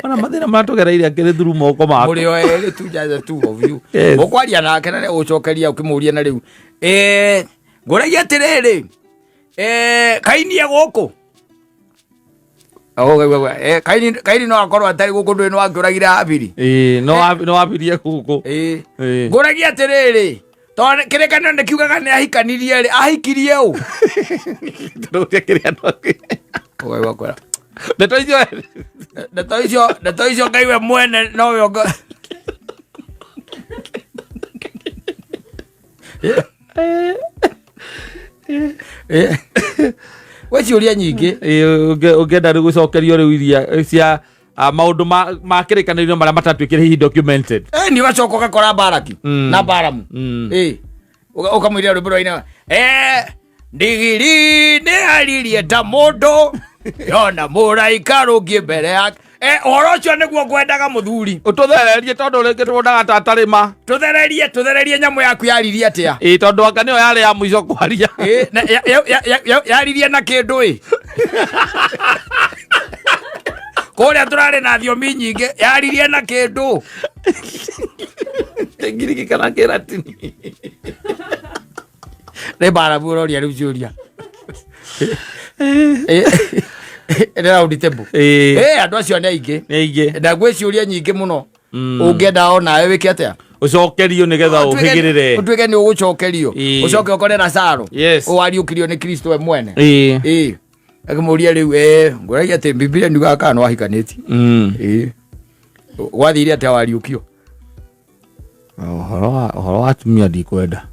Ona mathina matogereire akiri thuru moko mako. Muri o eri tu jaja tu of you. Okwaria nake na ucokeria ukimuria na riu. Ngoragia atiriri. Kaini guku. Kaini no akorwo atari guku ndwe no angioragira Habili. No Habili guku. Ngoragia atiriri. Tone kirekano ndikiugaga ni ahikanirie ri ahikirie u. Ndote kiria ndoke. Owe wakwera. Ndeto icio ngaiwe mwene no we ngo. We ciuria nyingi ungenda ri gucokerio ri iria cia maundu ma kirekaniro maria matatwikire hi documented. Ni wacoka gakora Baraki na Baramu. Ukamwira rwimbo rwaina ndigiri ni aririe ta mundu yona muraika rungie mbere yake. Horo ucio niguo ngwendaga muthuri. Ututhererie tondu ringi twonaga tatarima. Tuthererie nyamu yaku yaririe atia. Tondu anga niyo yari ya mwico kwaria. Yaririe na kindu Kuria turari na thiomi nyingi yaririe na kindu. Ngiriki kana Kiratini. Ne bara buroria riu ciuria. Era auditable. Andu acio ni aingi. Na gwiciuria nyingi muno. Ungienda ona we wiki atia? Ucokerio nigetha uhigirire. Utwike ni ugucokerio. Ucoke ukore na Saro. Wariukirio ni Kristo we mwene. Akimuria riu ngoragia ati Biblia ndiuga kana wahikaniti. Wathire ati wariukio. Horo atumia ndikwenda.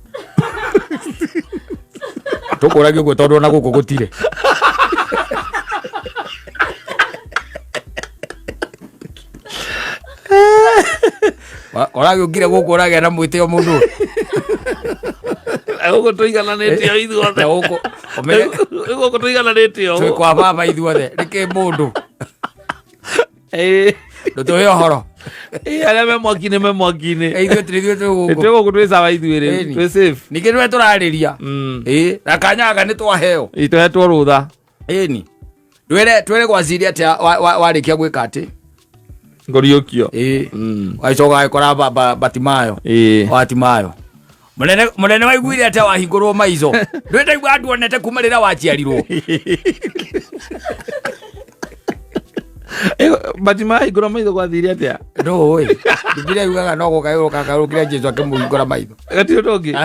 Tukuragio gwe tondu na guku gutire. Oragio ngire guku orage na mwitio mundu. Guku tuigananitio ithuothe. Guku tuigananitio. Twi kwa baba ithuothe. Rike mundu. Ndotoyo horo. Aria me mwakine. Ithuothe guku. Guku twi sawa ithuire. Twi safe. Nikirwe turariria. Na kanyaga ni twaheo. Itohetwo rutha. Ni. Twere gwaciria ati warikia gwika ati. Ngoriokio. Waicoka ikora Batimayo. Batimayo. Munene waiguire ati wahingurwo maizo. Ndwete igwa andu onete kumarira waciarirwo. Batimayo igura maitho gwathiria atia? Ndo we. Biblia yugaga no gukayuruka kira Jesu akimuhingura maitho. Gati utongi.